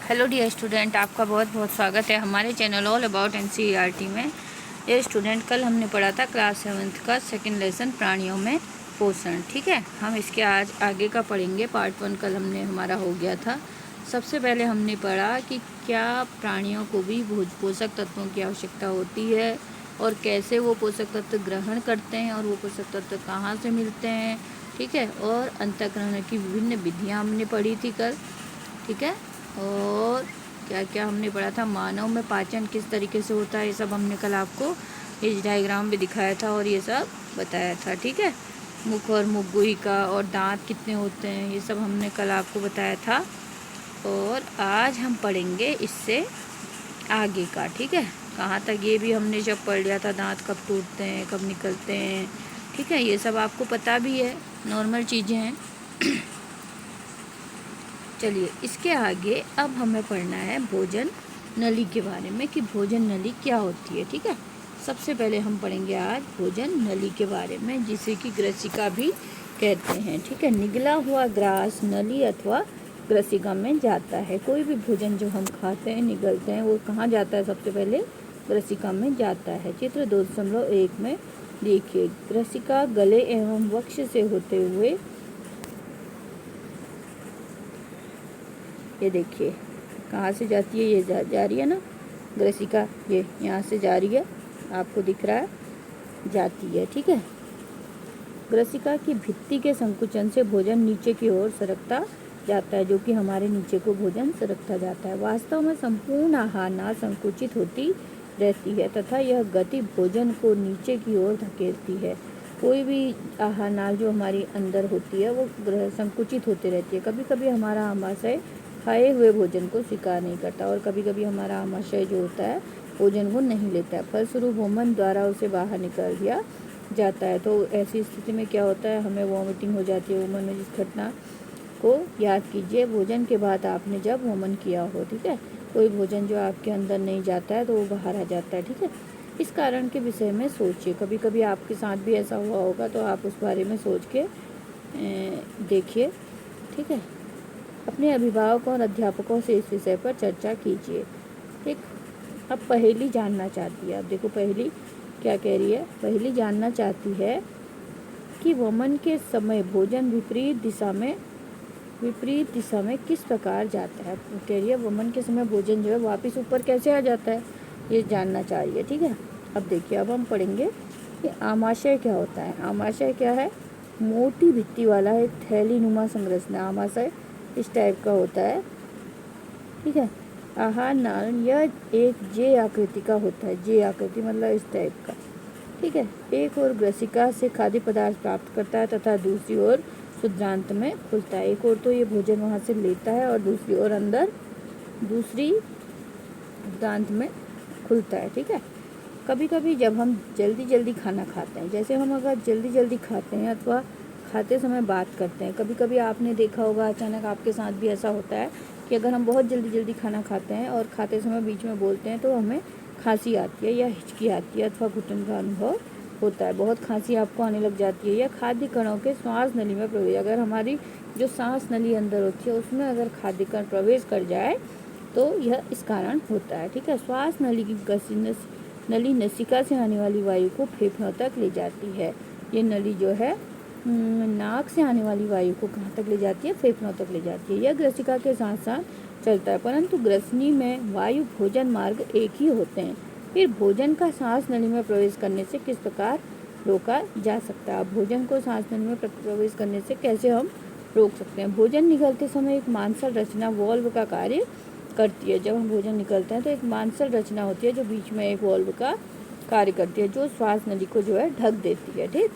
Hello dear student, आपका बहुत बहुत स्वागत है हमारे चैनल ऑल अबाउट एनसीईआरटी में। ये स्टूडेंट, कल हमने पढ़ा था क्लास 7th का सेकंड लेसन प्राणियों में पोषण। ठीक है, हम इसके आज आगे का पढ़ेंगे। पार्ट 1 कल हमने हमारा हो गया था। सबसे पहले हमने पढ़ा कि क्या प्राणियों को भी पोषक तत्वों की आवश्यकता होती है और कैसे वो पोषक तत्व ग्रहण करते हैं और वो पोषक तत्व कहाँ से मिलते हैं। ठीक है, और अंतःग्रहण की विभिन्न विधियाँ हमने पढ़ी थी कल। ठीक है, और क्या क्या हमने पढ़ा था, मानव में पाचन किस तरीके से होता है, ये सब हमने कल आपको इस डायग्राम में दिखाया था और ये सब बताया था। ठीक है, मुख और मुख गुहिका और दांत कितने होते हैं, ये सब हमने कल आपको बताया था। और आज हम पढ़ेंगे इससे आगे का। ठीक है, कहाँ तक ये भी हमने जब पढ़ लिया था, दांत कब टूटते हैं, कब निकलते हैं। ठीक है, ये सब आपको पता भी है, नॉर्मल चीज़ें हैं। चलिए, इसके आगे अब हमें पढ़ना है भोजन नली के बारे में कि भोजन नली क्या होती है। ठीक है, सबसे पहले हम पढ़ेंगे आज भोजन नली के बारे में, जिसे कि ग्रसिका भी कहते हैं। ठीक है, निगला हुआ ग्रास नली अथवा ग्रसिका में जाता है। कोई भी भोजन जो हम खाते हैं, निगलते हैं, वो कहाँ जाता है? सबसे पहले ग्रसिका में जाता है। चित्र 2.1 में देखिए, ग्रसिका गले एवं वक्ष से होते हुए, ये देखिए कहाँ से जाती है, ये जा रही है ना ग्रसिका, ये यहाँ से जा रही है, आपको दिख रहा है, जाती है। ठीक है, ग्रसिका की भित्ति के संकुचन से भोजन नीचे की ओर सरकता जाता है, जो कि हमारे नीचे को भोजन सरकता जाता है। वास्तव में संपूर्ण आहार नाल संकुचित होती रहती है तथा यह गति भोजन को नीचे की ओर धकेलती है। कोई भी आहार नाल जो हमारी अंदर होती है वो संकुचित होती रहती है। कभी कभी हमारा आमाशय खाए हुए भोजन को स्वीकार नहीं करता और कभी कभी हमारा आमाशय जो होता है भोजन को नहीं लेता है, फलस्वरूप वोमन द्वारा उसे बाहर निकाल दिया जाता है। तो ऐसी स्थिति में क्या होता है, हमें वॉमिटिंग हो जाती है। वोमन में जिस घटना को याद कीजिए, भोजन के बाद आपने जब वोमन किया हो। ठीक है, कोई भोजन जो आपके अंदर नहीं जाता है तो वो बाहर आ जाता है। ठीक है, इस कारण के विषय में सोचिए। कभी कभी आपके साथ भी ऐसा हुआ होगा, तो आप उस बारे में सोच के देखिए। ठीक है, अपने अभिभावकों और अध्यापकों से इस विषय पर चर्चा कीजिए। ठीक, अब पहेली जानना चाहती है। अब देखो पहेली क्या कह रही है। पहेली जानना चाहती है कि वमन के समय भोजन विपरीत दिशा में किस प्रकार जाता है। कह रही है वमन के समय भोजन जो है वापस ऊपर कैसे आ जाता है, ये जानना चाह रही है। ठीक है, अब देखिए, अब हम पढ़ेंगे कि आमाशय क्या होता है। आमाशय क्या है? मोटी भित्ति वाला एक थैली नुमा संरचना। आमाशय इस टाइप का होता है। ठीक है, आहार नाल यह एक जे आकृति का होता है। जे आकृति मतलब इस टाइप का। ठीक है, एक और ग्रसिका से खाद्य पदार्थ प्राप्त करता है तथा दूसरी ओर शुद्रांत में खुलता है। एक और तो ये भोजन वहाँ से लेता है और दूसरी ओर अंदर दूसरी शुद्रांत में खुलता है। ठीक है, कभी कभी जब हम जल्दी जल्दी खाना खाते हैं, जैसे हम अगर जल्दी जल्दी खाते हैं अथवा खाते समय बात करते हैं, कभी कभी आपने देखा होगा, अचानक आपके साथ भी ऐसा होता है कि अगर हम बहुत जल्दी जल्दी खाना खाते हैं और खाते समय बीच में बोलते हैं तो हमें खांसी आती है या हिचकी आती है अथवा घुटन का अनुभव होता है। बहुत खांसी आपको आने लग जाती है या खाद्य कणों के श्वास नली में प्रवेश, अगर हमारी जो सांस नली अंदर होती है उसमें अगर खाद्य कण प्रवेश कर जाए तो यह इस कारण होता है। ठीक है, श्वास नली की नली नसिका से आने वाली वायु को फेफड़ों तक ले जाती है। ये नली जो है नाक से आने वाली वायु को कहाँ तक ले जाती है? फेफड़ों तक ले जाती है। यह ग्रसिका के साथ साथ चलता है, परंतु ग्रसनी में वायु भोजन मार्ग एक ही होते हैं। फिर भोजन का सांस नली में प्रवेश करने से किस प्रकार रोका जा सकता है? भोजन को सांस नली में प्रवेश करने से कैसे हम रोक सकते हैं? भोजन निकलते समय एक मांसल रचना वॉल्व का कार्य करती है। जब हम भोजन निकलते हैं तो एक मांसल रचना होती है जो बीच में एक वॉल्व का कार्य करती है, जो श्वास नली को जो है ढक देती है। ठीक,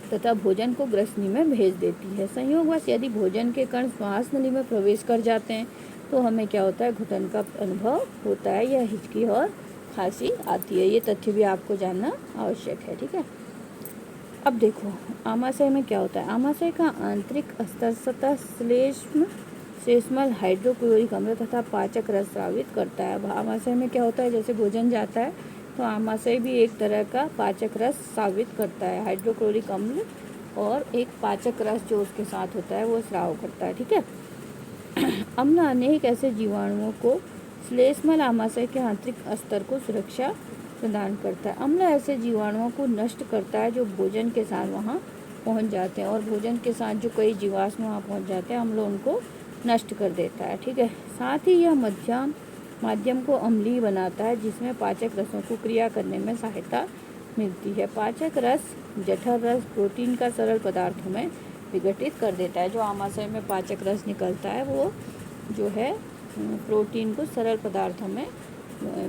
तथा भोजन को ग्रसनी में भेज देती है। संयोगवश यदि भोजन के कण श्वास नली में प्रवेश कर जाते हैं तो हमें क्या होता है? घुटन का अनुभव होता है या हिचकी और खांसी आती है। ये तथ्य भी आपको जानना आवश्यक है। ठीक है, अब देखो आमाशय में क्या होता है। आमाशय का आंतरिक स्तर सतह श्लेष्मल हाइड्रोक्लोरिक अम्ल तथा पाचक रस स्रावित करता है। आमाशय में क्या होता है? जैसे भोजन जाता है तो आमाशय भी एक तरह का पाचक रस स्रावित करता है। हाइड्रोक्लोरिक अम्ल और एक पाचक रस जो उसके साथ होता है वो स्राव करता है। ठीक है, अम्ल अनेक ऐसे जीवाणुओं को श्लेष्मल आमाशय के आंतरिक स्तर को सुरक्षा प्रदान करता है। अम्ल ऐसे जीवाणुओं को नष्ट करता है जो भोजन के साथ वहाँ पहुँच जाते हैं, और भोजन के साथ जो कई जीवाश्म वहाँ पहुँच जाते हैं, अम्ल उनको नष्ट कर देता है। ठीक है, साथ ही यह माध्यम को अम्लीय बनाता है, जिसमें पाचक रसों को क्रिया करने में सहायता मिलती है। पाचक रस जठर रस प्रोटीन का सरल पदार्थों में विघटित कर देता है। जो आमाशय में पाचक रस निकलता है वो जो है प्रोटीन को सरल पदार्थों में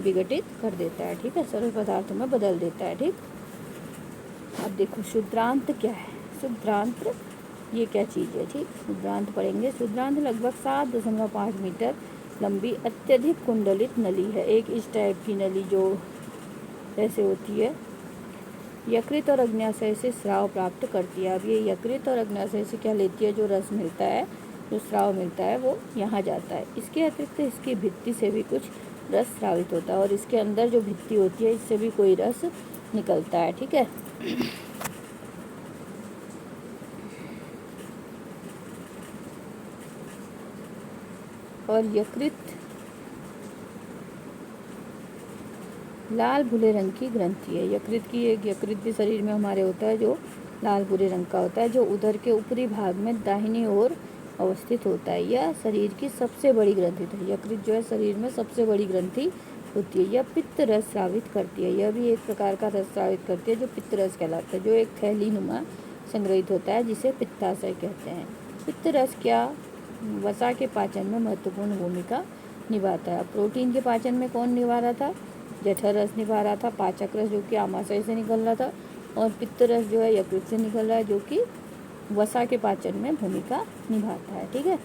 विघटित कर देता है। ठीक है, सरल पदार्थों में बदल देता है। ठीक, अब देखो शुद्रांत क्या है। शुद्रांत ये क्या चीज़ है। ठीक, शुद्रांत पढ़ेंगे। शुद्रांत लगभग 7.5 मीटर लंबी अत्यधिक कुंडलित नली है। एक इस टाइप की नली जो ऐसे होती है, यकृत और अग्न्याशय से स्राव प्राप्त करती है। अब ये यकृत और अग्न्याशय से क्या लेती है, जो रस मिलता है, जो स्राव मिलता है वो यहाँ जाता है। इसके अतिरिक्त इसकी भित्ति से भी कुछ रस स्रावित होता है, और इसके अंदर जो भित्ति होती है इससे भी कोई रस निकलता है। ठीक है, और यकृत लाल भूरे रंग की ग्रंथि है। यकृत की एक यकृत भी शरीर में हमारे होता है जो लाल भूरे रंग का होता है, जो उदर के ऊपरी भाग में दाहिनी ओर अवस्थित होता है। यह शरीर की सबसे बड़ी ग्रंथि है। यकृत जो है शरीर में सबसे बड़ी ग्रंथि होती है। यह पित्त रस स्रावित करती है। यह भी एक प्रकार का रस स्रावित करती है जो पित्त रस कहलाता है, जो एक थैली नुमा संग्रहित होता है, जिसे पित्ताशय कहते हैं। पित्त रस क्या वसा के पाचन में महत्वपूर्ण भूमिका निभाता है। प्रोटीन के पाचन में कौन निभा रहा था, जठर रस निभा रहा था, पाचक रस जो कि आमाशय से निकल रहा था, और पित्त रस जो है यकृत से निकल रहा है, जो कि वसा के पाचन में भूमिका निभाता है। ठीक है,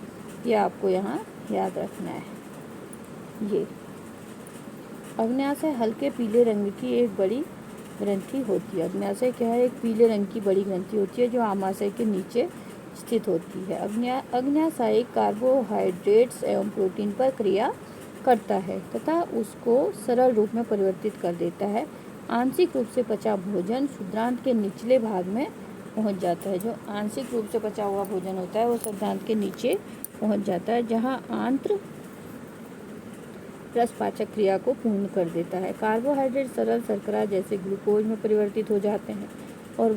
ये आपको यहाँ याद रखना है। ये अग्न्याशय हल्के पीले रंग की एक बड़ी ग्रंथि होती है। अग्न्याशय क्या है, एक पीले रंग की बड़ी ग्रंथि होती है जो आमाशय के नीचे स्थित होती है। अग्न्याशय कार्बोहाइड्रेट्स एवं प्रोटीन पर क्रिया करता है तथा उसको सरल रूप में परिवर्तित कर देता है। आंशिक रूप से पचा भोजन शुद्रांत के निचले भाग में पहुंच जाता है। जो आंशिक रूप से पचा हुआ भोजन होता है वो शुद्रांत के नीचे पहुंच जाता है, जहां आंत्र रस पाचक क्रिया को पूर्ण कर देता है। कार्बोहाइड्रेट सरल शर्करा जैसे ग्लूकोज में परिवर्तित हो जाते हैं, और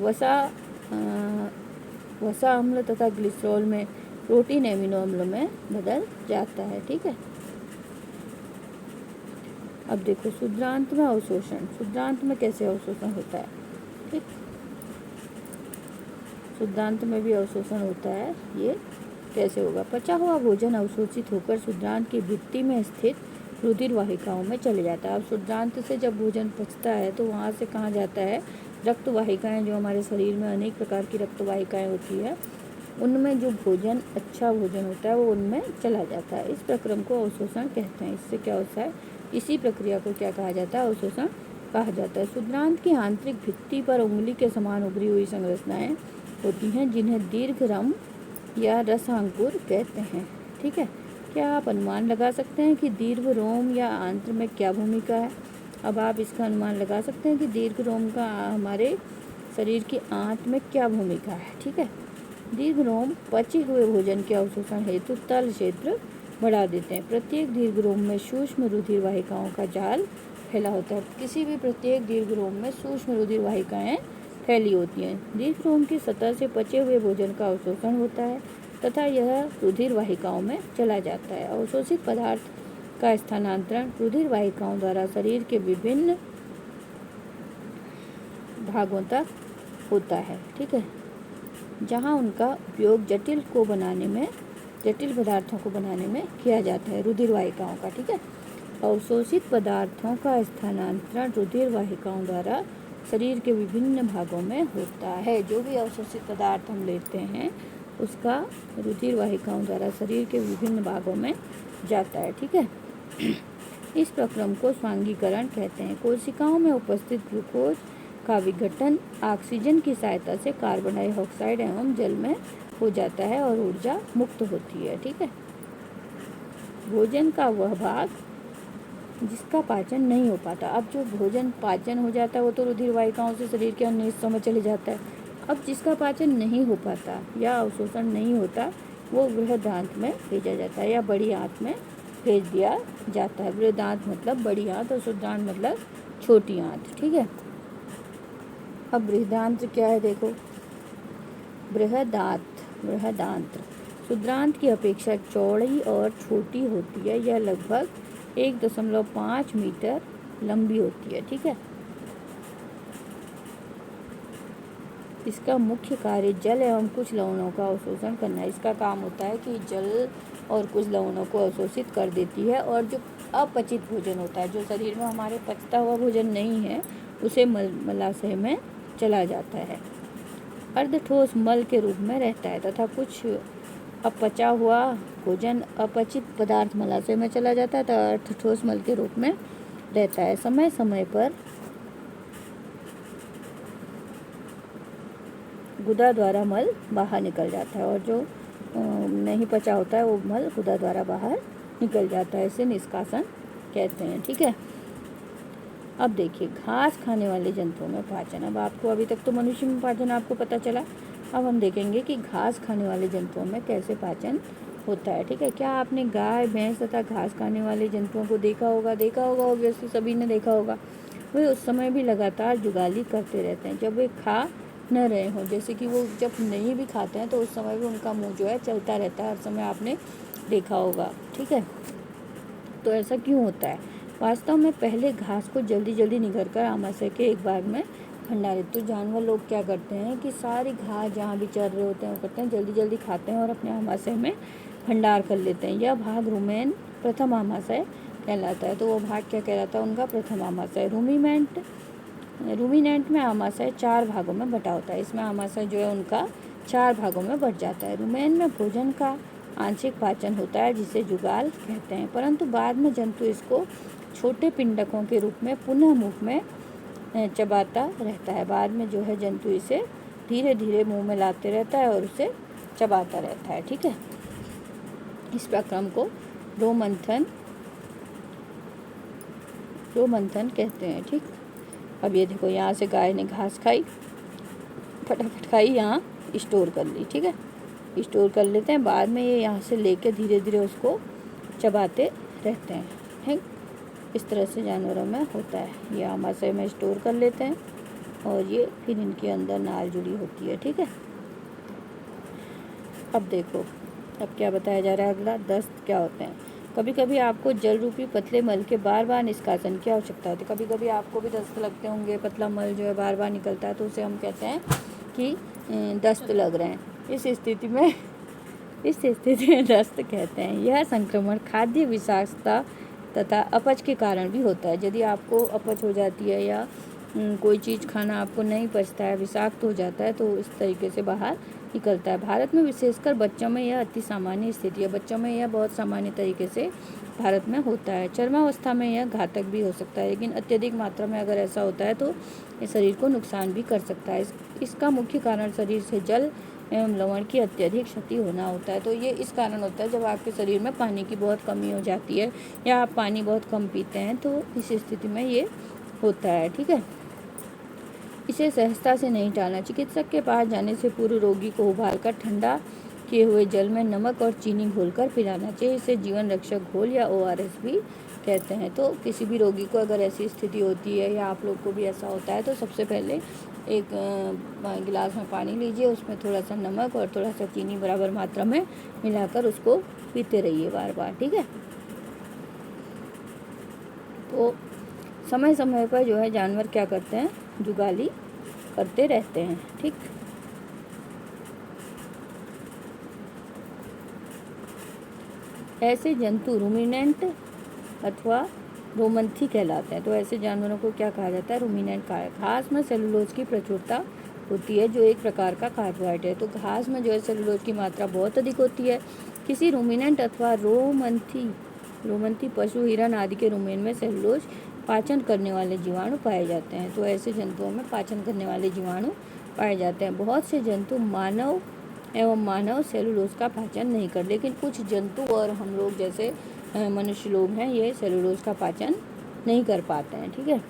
वसा अम्ल तथा ग्लिसरॉल में प्रोटीन एमिनो अम्ल में बदल जाता है। ठीक है, अब देखो शुद्रांत में अवशोषण। शुद्रांत में कैसे अवशोषण होता है। ठीक, शुद्रांत में भी अवशोषण होता है। ये कैसे होगा, पचा हुआ भोजन अवशोषित होकर शुद्रांत की भित्ति में स्थित रुधिर वाहिकाओं में चले जाता है। अब शुद्रांत से जब भोजन पचता है तो वहाँ से कहाँ जाता है, रक्त वाहिकाएँ, जो हमारे शरीर में अनेक प्रकार की रक्त वाहिकाएँ होती है, उनमें जो भोजन अच्छा भोजन होता है वो उनमें चला जाता है। इस प्रक्रम को अवशोषण कहते हैं। इससे क्या होता है, इसी प्रक्रिया को क्या कहा जाता है, अवशोषण कहा जाता है। शुद्रांत की आंतरिक भित्ति पर उंगली के समान उभरी हुई संरचनाएं होती हैं, जिन्हें दीर्घरम या रसांकुर कहते हैं। ठीक है, क्या आप अनुमान लगा सकते हैं कि दीर्घ रोम या आंत्र में क्या भूमिका है। अब आप इसका अनुमान लगा सकते हैं कि दीर्घ रोम का हमारे शरीर की आंत में क्या भूमिका है। ठीक है, दीर्घ रोम पचे हुए भोजन के अवशोषण हेतु तल क्षेत्र बढ़ा देते हैं। प्रत्येक दीर्घ रोम में सूक्ष्म रुधिर वाहिकाओं का जाल फैला होता है। किसी भी प्रत्येक दीर्घ रोम में सूक्ष्म रुधिर वाहिकाएं फैली होती हैं। दीर्घ रोम की सतह से पचे हुए भोजन का अवशोषण होता है तथा यह रुधिर वाहिकाओं में चला जाता है। अवशोषित पदार्थ का स्थानांतरण रुधिर वाहिकाओं द्वारा शरीर के विभिन्न भागों तक होता है। ठीक है, जहाँ उनका उपयोग जटिल पदार्थों को बनाने में किया जाता है, रुधिर वाहिकाओं का। ठीक है, अवशोषित पदार्थों का स्थानांतरण रुधिर वाहिकाओं द्वारा शरीर के विभिन्न भागों में होता है। जो भी अवशोषित पदार्थ हम लेते हैं उसका रुधिर वाहिकाओं द्वारा शरीर के विभिन्न भागों में जाता है। ठीक है, इस प्रक्रम को स्वांगीकरण कहते हैं। कोशिकाओं में उपस्थित ग्लूकोज का विघटन ऑक्सीजन की सहायता से कार्बन डाइऑक्साइड एवं जल में हो जाता है और ऊर्जा मुक्त होती है। ठीक है, भोजन का वह भाग जिसका पाचन नहीं हो पाता। अब जो भोजन पाचन हो जाता है वो तो रुधिर वाहिकाओं से शरीर के अन्य हिस्सों में चले जाता है। अब जिसका पाचन नहीं हो पाता या अवशोषण नहीं होता, वो बृहदांत में भेजा जाता है या बड़ी आंत में भेज दिया जाता है। बृहदांत मतलब बड़ी आंत और शुद्धांत मतलब छोटी आंत, ठीक है। अब बृहदांत क्या है देखो, बृहदांत शुद्धांत की अपेक्षा चौड़ी और छोटी होती है। यह लगभग 1.5 मीटर लंबी होती है, ठीक है। इसका मुख्य कार्य जल एवं कुछ लवणों का अवशोषण करना है। इसका काम होता है कि जल और कुछ लवणों को अवशोषित कर देती है, और जो अपचित भोजन होता है, जो शरीर में हमारे पचता हुआ भोजन नहीं है, उसे मलाशय में चला जाता है। अर्धठोस मल के रूप में रहता है तथा कुछ अपचा हुआ भोजन अपचित पदार्थ मलाशय में चला जाता है तो अर्धठोस मल के रूप में रहता है। समय समय पर गुदा द्वारा मल बाहर निकल जाता है, और जो नहीं पचा होता है वो मल गुदा द्वारा बाहर निकल जाता है। इसे निष्कासन कहते हैं, ठीक है। अब देखिए घास खाने वाले जंतुओं में पाचन। अब आपको अभी तक तो मनुष्य में पाचन आपको पता चला, अब हम देखेंगे कि घास खाने वाले जंतुओं में कैसे पाचन होता है, ठीक है। क्या आपने गाय भैंस तथा घास खाने वाले जंतुओं को देखा होगा ऑब्वियसली सभी ने देखा होगा। वे उस समय भी लगातार जुगाली करते रहते हैं जब वे खा न रहे हों। जैसे कि वो जब नहीं भी खाते हैं तो उस समय भी उनका मुंह जो है चलता रहता है, हर समय आपने देखा होगा, ठीक है। तो ऐसा क्यों होता है? वास्तव में पहले घास को जल्दी जल्दी निगल कर आमाशय के एक भाग में भंडारित। तो जानवर लोग क्या करते हैं कि सारी घास जहाँ भी चर रहे होते हैं वो करते हैं जल्दी जल्दी खाते हैं और अपने आमाशय में भंडार कर लेते हैं। यह भाग रुमेन प्रथम आमाशय कहलाता है। तो वो भाग क्या कहलाता है? उनका प्रथम आमाशय। रूमिनेंट में आमाशय 4 भागों में बटा होता है। इसमें आमाशय जो है उनका 4 भागों में बट जाता है। रुमेन में भोजन का आंशिक पाचन होता है जिसे जुगाल कहते हैं, परंतु बाद में जंतु इसको छोटे पिंडकों के रूप में पुनः मुख में चबाता रहता है। बाद में जो है जंतु इसे धीरे धीरे मुंह में लाते रहता है और उसे चबाता रहता है, ठीक है। इस प्रक्रम को रोमंथन कहते हैं, ठीक। अब ये देखो यहाँ से गाय ने घास खाई, फटाफट खाई, यहाँ स्टोर कर ली, ठीक है। स्टोर कर लेते हैं, बाद में ये यहाँ से लेके धीरे धीरे उसको चबाते रहते हैं, ठीक। इस तरह से जानवरों में होता है। ये आमाशय में स्टोर कर लेते हैं और ये फिर इनके अंदर नाल जुड़ी होती है, ठीक है। अब देखो अब क्या बताया जा रहा है अगला, दस्त क्या होते हैं। कभी कभी आपको जल रूपी पतले मल के बार बार निष्कासन की आवश्यकता होती है। कभी कभी आपको भी दस्त लगते होंगे, पतला मल जो है बार बार निकलता है तो उसे हम कहते हैं कि दस्त लग रहे हैं। इस स्थिति में दस्त कहते हैं। यह संक्रमण खाद्य विषाक्तता तथा अपच के कारण भी होता है। यदि आपको अपच हो जाती है या कोई चीज़ खाना आपको नहीं पचता है, विषाक्त हो जाता है, तो इस तरीके से बाहर निकलता है। भारत में विशेषकर बच्चों में यह अति सामान्य स्थिति है। बच्चों में यह बहुत सामान्य तरीके से भारत में होता है। चरमावस्था में यह घातक भी हो सकता है, लेकिन अत्यधिक मात्रा में अगर ऐसा होता है तो ये शरीर को नुकसान भी कर सकता है। इसका मुख्य कारण शरीर से जल एवं लवण की अत्यधिक क्षति होना होता है। तो ये इस कारण होता है जब आपके शरीर में पानी की बहुत कमी हो जाती है या आप पानी बहुत कम पीते हैं, तो इस स्थिति में ये होता है, ठीक है। इसे सहजता से नहीं टालना। चिकित्सक के पास जाने से पूर्व रोगी को उबालकर ठंडा किए हुए जल में नमक और चीनी घोलकर पिलाना चाहिए। इसे जीवन रक्षक घोल या ORS भी कहते हैं। तो किसी भी रोगी को अगर ऐसी स्थिति होती है या आप लोग को भी ऐसा होता है तो सबसे पहले एक गिलास में पानी लीजिए, उसमें थोड़ा सा नमक और थोड़ा सा चीनी बराबर मात्रा में मिलाकर उसको पीते रहिए बार बार, ठीक है। तो समय समय पर जो है जानवर क्या करते हैं, जुगाली करते रहते हैं, ठीक। ऐसे जंतु रूमिनेंट अथवा रोमंथी कहलाते हैं। तो ऐसे जानवरों को क्या कहा जाता है, रूमिनेंट कहा है। घास में सेलुलोज की प्रचुरता होती है जो एक प्रकार का कार्बोहाइड्रेट है। तो घास में जो है सेलुलोज की मात्रा बहुत अधिक होती है। किसी रूमिनेंट अथवा रोमंथी पशु, हिरन आदि के रूमेन में सेलुलोज पाचन करने वाले जीवाणु पाए जाते हैं। तो ऐसे जंतुओं में पाचन करने वाले जीवाणु पाए जाते हैं। बहुत से जंतु मानव सेलुलोज का पाचन नहीं कर, लेकिन कुछ जंतु और हम लोग जैसे मनुष्य लोग हैं, ये सेलुलोज का पाचन नहीं कर पाते हैं, ठीक है।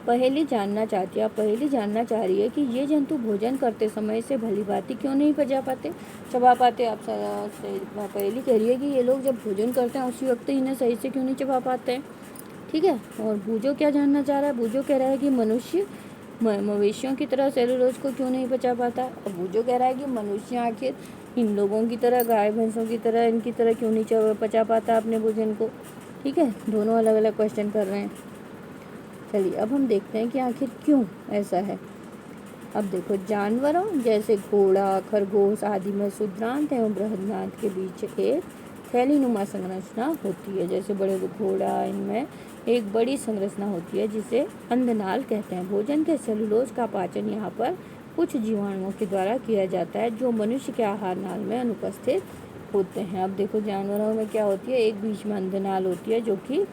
पहेली जानना चाहती है, आप पहेली जानना चाह रही है कि ये जंतु भोजन करते समय इसे भली भांति क्यों नहीं चबा पाते। आप पहेली कह रही है कि ये लोग जब भोजन करते हैं उसी वक्त इन्हें सही से क्यों नहीं चबा पाते हैं, ठीक है। और बूझो क्या जानना चाह रहा है, बूझो कह रहा है कि मनुष्य मवेशियों की तरह सेलुलोज को क्यों नहीं पचा पाता। और बूझो कह रहा है कि मनुष्य आखिर इन लोगों की तरह, गाय भैंसों की तरह, इनकी तरह क्यों नहीं पचा पाता अपने भोजन को, ठीक है। दोनों अलग अलग क्वेश्चन कर रहे हैं। चलिए अब हम देखते हैं कि आखिर क्यों ऐसा है। अब देखो, जानवरों जैसे घोड़ा, खरगोश आदि में शुद्रांत एवं बृहदांत के बीच एक थैलीनुमा संरचना होती है। जैसे बड़े घोड़ा, इनमें एक बड़ी संरचना होती है जिसे अंधनाल कहते हैं। भोजन के सेलुलोज का पाचन यहाँ पर कुछ जीवाणुओं के द्वारा किया जाता है जो मनुष्य के आहार नाल में अनुपस्थित होते हैं। अब देखो, जानवरों में क्या होती है, एक बीच में अंधनाल होती है जो कि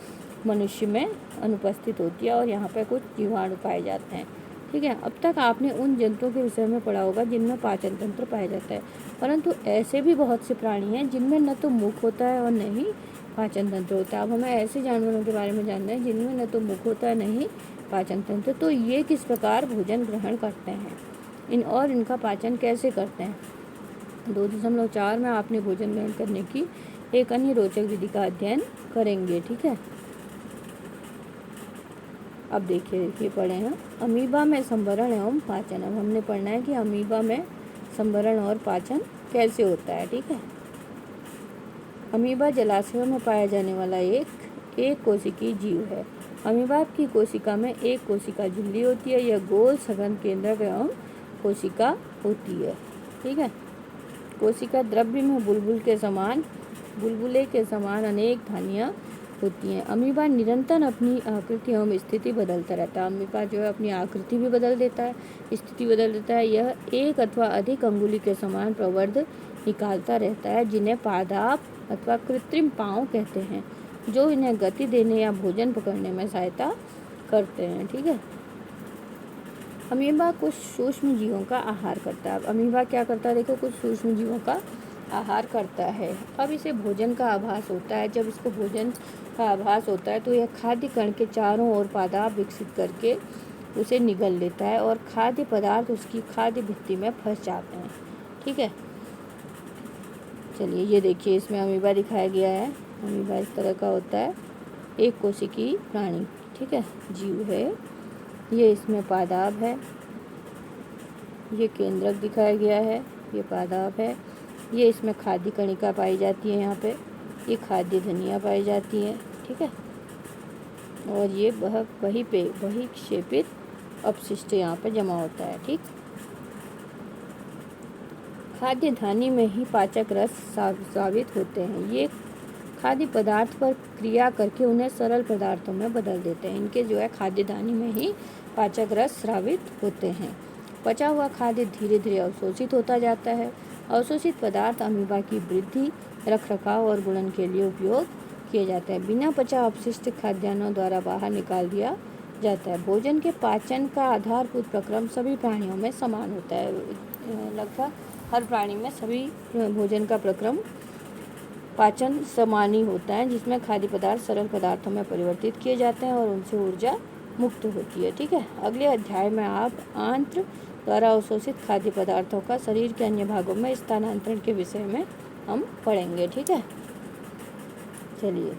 मनुष्य में अनुपस्थित होती है और यहाँ पे कुछ जीवाणु पाए जाते हैं, ठीक है। अब तक आपने उन जंतुओं के विषय में पढ़ा होगा जिनमें पाचन तंत्र पाया जाता है, परंतु ऐसे भी बहुत से प्राणी हैं जिनमें न तो मुख होता है और न ही पाचन तंत्र होता है। अब हमें ऐसे जानवरों के बारे में जानना है जिनमें न तो मुख होता है न ही पाचन तंत्र। तो ये किस प्रकार भोजन ग्रहण करते हैं और इनका पाचन कैसे करते हैं। 2.4 में आपने भोजन ग्रहण करने की एक अन्य रोचक विधि का अध्ययन करेंगे, ठीक है। अब देखिए पढ़े हैं अमीबा में संवरण एवं पाचन। अब हमने पढ़ना है कि अमीबा में संवरण और पाचन कैसे होता है, ठीक है। अमीबा जलाशयों में पाया जाने वाला एक कोशिकीय जीव है। अमीबा की कोशिका में एक कोशिका झिल्ली होती है। यह गोल सघन केंद्रक एवं कोशिका होती है, ठीक है। कोशिका द्रव्य में बुलबुले के समान अनेक धानियाँ होती हैं। अमीबा निरंतर अपनी आकृति एवं स्थिति बदलता रहता है। अमीबा जो है अपनी आकृति भी बदल देता है, स्थिति बदल देता है। यह एक अथवा अधिक अंगुली के समान प्रवर्ध निकालता रहता है जिन्हें पादाप अथवा कृत्रिम पाँव कहते हैं, जो इन्हें गति देने या भोजन पकड़ने में सहायता करते हैं, ठीक है। अमीबा कुछ सूक्ष्म जीवों का आहार करता है। अब अमीबा क्या करता है, देखो, कुछ सूक्ष्म जीवों का आहार करता है। अब इसे भोजन का आभास होता है। जब इसको भोजन का आभास होता है तो यह खाद्य कण के चारों ओर पादाप विकसित करके उसे निगल लेता है और खाद्य पदार्थ उसकी खाद्य भित्ति में फंस जाते हैं, ठीक है। चलिए ये देखिए, इसमें अमीबा दिखाया गया है। अमीबा इस तरह का होता है, एक कोशिकीय प्राणी, ठीक है, जीव है। ये इसमें पादाप है, ये केंद्रक दिखाया गया है, ये पादाप है। ये इसमें खाद्य कणिका पाई जाती है, यहाँ पे ये खाद्य धनिया पाई जाती है, ठीक है। और ये वही क्षेपित अपशिष्ट यहाँ पे जमा होता है, ठीक। खाद्य धानी में ही पाचक रस स्रावित होते हैं। ये खाद्य पदार्थ पर क्रिया करके उन्हें सरल पदार्थों में बदल देते हैं। इनके जो है खाद्य धानी में ही पाचक रस स्रावित होते हैं। पचा हुआ खाद्य धीरे धीरे अवशोषित होता जाता है। अवशोषित पदार्थ अमीबा की वृद्धि, रखरखाव और गुणन के लिए उपयोग किए जाते हैं। बिना पचा अपशिष्ट खाद्यान्नों द्वारा बाहर निकाल दिया जाता है। भोजन के पाचन का आधारभूत प्रक्रम सभी प्राणियों में समान होता है। लगभग हर प्राणी में सभी भोजन का प्रक्रम पाचन समान ही होता है, जिसमें खाद्य पदार्थ सरल पदार्थों में परिवर्तित किए जाते हैं और उनसे ऊर्जा मुक्त होती है, ठीक है। अगले अध्याय में आप आंत्र द्वारा अवशोषित खाद्य पदार्थों का शरीर के अन्य भागों में स्थानांतरण के विषय में हम पढ़ेंगे, ठीक है। चलिए,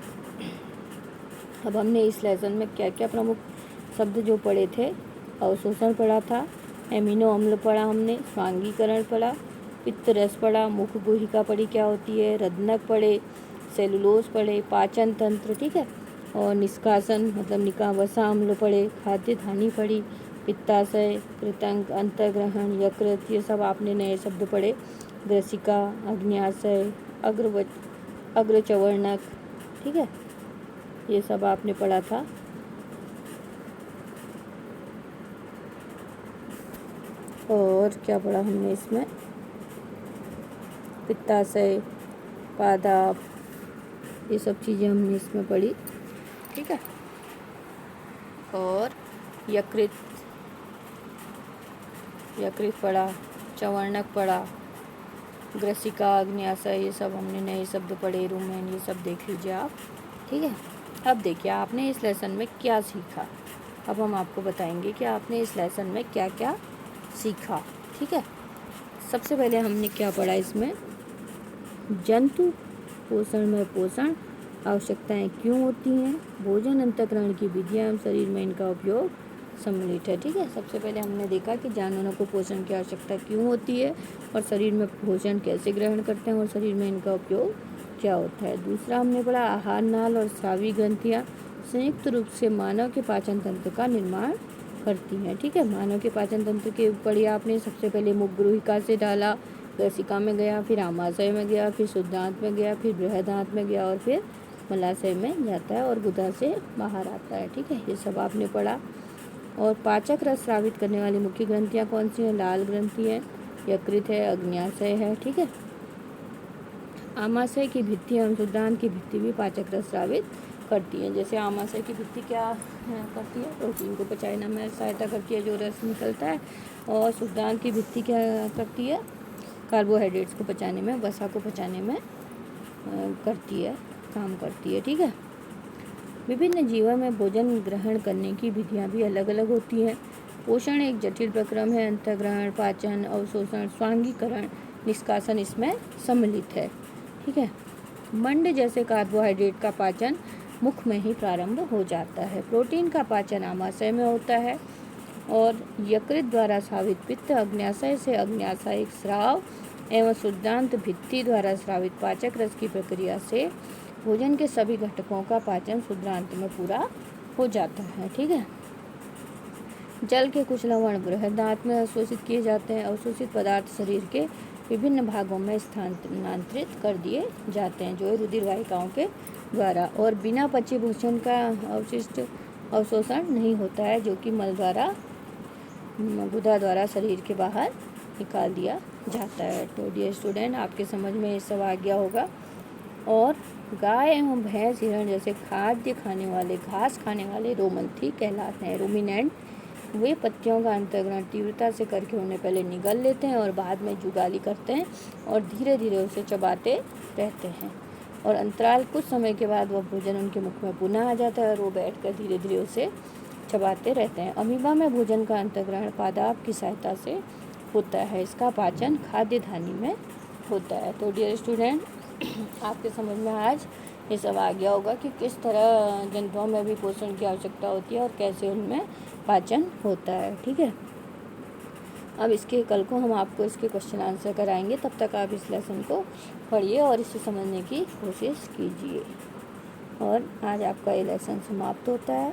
अब हमने इस लेसन में क्या क्या प्रमुख शब्द जो पढ़े थे, अवशोषण पढ़ा था, एमिनो अम्ल पढ़ा हमने, स्वांगीकरण पढ़ा, पित्त रस पढ़ा, मुख गुहिका पढ़ी क्या होती है, रत्नक पढ़े, सेलुलोज पढ़े, पाचन तंत्र, ठीक है, और निष्कासन मतलब वसा अम्ल पढ़े, खाद्य धानी पढ़ी, पित्ताशय, कृतंक, अंतर्ग्रहण, यकृत, ये सब आपने नए शब्द पढ़े, ग्रसिका, अग्न्याशय, अग्रचवर्णक, ठीक है, ये सब आपने पढ़ा था। और क्या पढ़ा हमने इसमें, पित्ताशय, पादाप, ये सब चीज़ें हमने इसमें पढ़ी, ठीक है। और यकृत पढ़ा, चवर्णक पढ़ा, ग्रसिका, अग्न्याशय, ये सब हमने नए शब्द पढ़े, रुमेन, ये सब देख लीजिए आप, ठीक है। अब देखिए आपने इस लेसन में क्या सीखा। अब हम आपको बताएंगे कि आपने इस लेसन में क्या क्या सीखा। ठीक है, सबसे पहले हमने क्या पढ़ा इसमें, जंतु पोषण में पोषण आवश्यकताएं क्यों होती हैं, भोजन अंतःकरण की विधियाँ एवं शरीर में इनका उपयोग सम्मिलित है। ठीक है, सबसे पहले हमने देखा कि जानवरों को पोषण की आवश्यकता क्यों होती है और शरीर में भोजन कैसे ग्रहण करते हैं और शरीर में इनका उपयोग क्या होता है। दूसरा हमने पढ़ा आहार नाल और स्रावी ग्रंथियाँ संयुक्त रूप से मानव के पाचन तंत्र का निर्माण करती हैं। ठीक है, मानव के पाचन तंत्र के पढ़ी आपने, सबसे पहले मुखगृहिका से डाला, लसिका में गया, फिर आमाशय में गया, फिर शुद्धांत में गया, फिर बृहदांत में गया और फिर मलाशय में जाता है और गुदा से बाहर आता है। ठीक है, ये सब आपने पढ़ा। और पाचक रस स्रावित करने वाली मुख्य ग्रंथियाँ कौन सी हैं, लाल ग्रंथि है, यकृत है, अग्न्याशय है। ठीक है, आमाशय की भित्ति एवं शुद्धांत की भित्ति भी पाचक रस स्रावित करती है। जैसे आमाशय की भित्ति क्या करती है, प्रोटीन को पचाने में सहायता करती है जो रस निकलता है, और शुद्धांत की भित्ति क्या करती है, कार्बोहाइड्रेट्स को पचाने में, वसा को पचाने में करती है, काम करती है। ठीक है, विभिन्न जीवों में भोजन ग्रहण करने की विधियाँ भी अलग अलग होती हैं। पोषण एक जटिल प्रक्रम है, अंतःग्रहण, पाचन, अवशोषण, स्वांगीकरण, निष्कासन इसमें सम्मिलित है। ठीक है, मंड जैसे कार्बोहाइड्रेट का पाचन मुख में ही प्रारंभ हो जाता है। प्रोटीन का पाचन आमाशय में होता है और यकृत द्वारा स्रावित पित्त अग्न्याशय से अग्न्याशयिक स्राव एवं शुद्धांत भित्ति द्वारा स्रावित पाचक रस की प्रक्रिया से भोजन के सभी घटकों का पाचन शुद्धांत में पूरा हो जाता है। ठीक है, जल के कुछ लवण बृहदांत में अवशोषित किए जाते हैं। अवशोषित पदार्थ शरीर के विभिन्न भागों में स्थानांतरित कर दिए जाते हैं, जो है रुधिर वाहिकाओं के द्वारा, और बिना पचे भोजन का अवशिष्ट अवशोषण नहीं होता है, जो कि मल द्वारा, गुदा द्वारा शरीर के बाहर निकाल दिया जाता है। तो डियर स्टूडेंट, आपके समझ में ये सब आ गया होगा। और गाय एवं भैंस, हिरण जैसे खाद्य खाने वाले, घास खाने वाले रोमंथी कहलाते हैं। रूमिनेंट वे पत्तियों का अंतःग्रहण तीव्रता से करके उन्हें पहले निगल लेते हैं और बाद में जुगाली करते हैं और धीरे धीरे उसे चबाते रहते हैं, और अंतराल कुछ समय के बाद वह भोजन उनके मुख में पुनः आ जाता है और वो बैठकर धीरे धीरे उसे चबाते रहते हैं। अमीबा में भोजन का अंतःग्रहण पादाप की सहायता से होता है। इसका पाचन खाद्य धानी में होता है। तो डियर स्टूडेंट, आपके समझ में आज ये सब आ गया होगा कि किस तरह जंतुओं में भी पोषण की आवश्यकता होती है और कैसे उनमें पाचन होता है। ठीक है, अब इसके कल को हम आपको इसके क्वेश्चन आंसर कराएंगे, तब तक आप इस लेसन को पढ़िए और इसे समझने की कोशिश कीजिए। और आज आपका ये लेसन समाप्त होता है,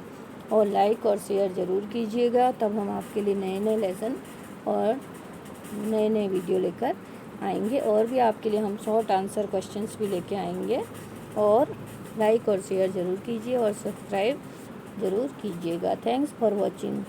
और लाइक और शेयर ज़रूर कीजिएगा, तब हम आपके लिए नए नए लेसन और नए नए वीडियो लेकर आएंगे, और भी आपके लिए हम शॉर्ट आंसर क्वेश्चंस भी लेके आएंगे। और लाइक और शेयर ज़रूर कीजिए और सब्सक्राइब ज़रूर कीजिएगा। Thanks for watching.